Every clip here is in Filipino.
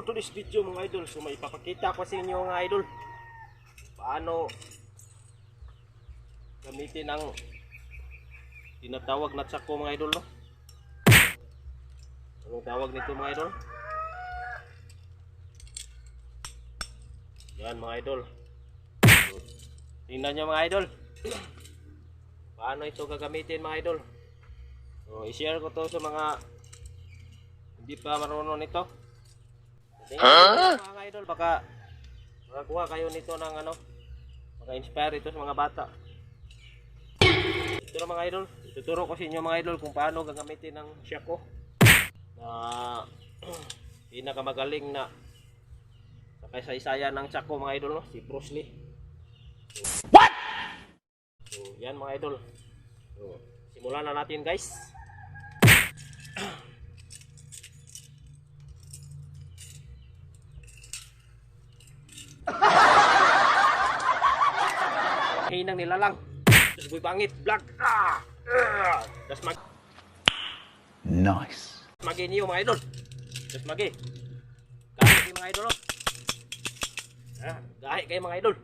for today's video mga idol, so may ipapakita ko sa inyo mga idol paano gamitin ang tinatawag na tsako mga idol, no? Anong tawag nito mga idol? Yan mga idol, so, tingnan nyo mga idol paano ito gagamitin mga idol. So i-share ko to sa mga hindi pa marunong nito. Mga idol, baka makakuha kayo nito ng ano, maka-inspire ito sa mga bata. Ito na mga idol, ituturo ko sa inyo mga idol kung paano gagamitin ng shako na pinakamagaling na sa kasaysayan ng tsako mga idol, no? Si Bruce Lee. What? So yan mga idol, so, simulan na natin guys. Hinang nila lang. Terus boy pangit vlog. Terus mag nice. Magi niyo mga idol. Terus magi. Gahi kayo mga idol. Gahi kayo mga idol.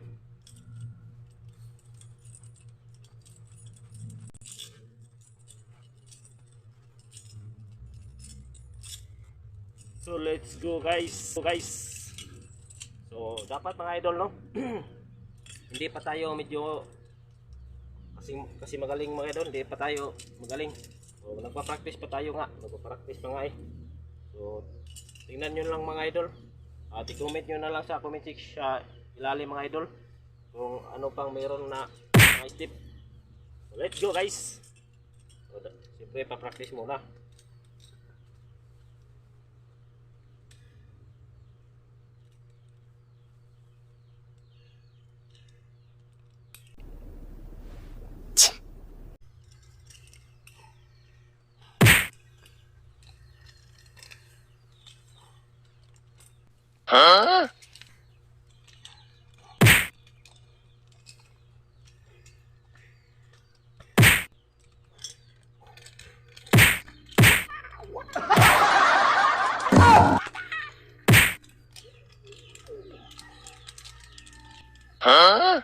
So let's go guys. So dapat mga idol, no? Hindi pa tayo medyo kasi magaling mga idol, hindi pa tayo magaling. So nagpa-practice pa tayo nga, nagpa-practice pa nga eh. So tingnan nyo lang mga idol, at i-comment nyo na lang sa comment section sa ilalim mga idol kung ano pang meron na mga step. So let's go guys. So, siyempre pa-practice muna. Huh? Huh?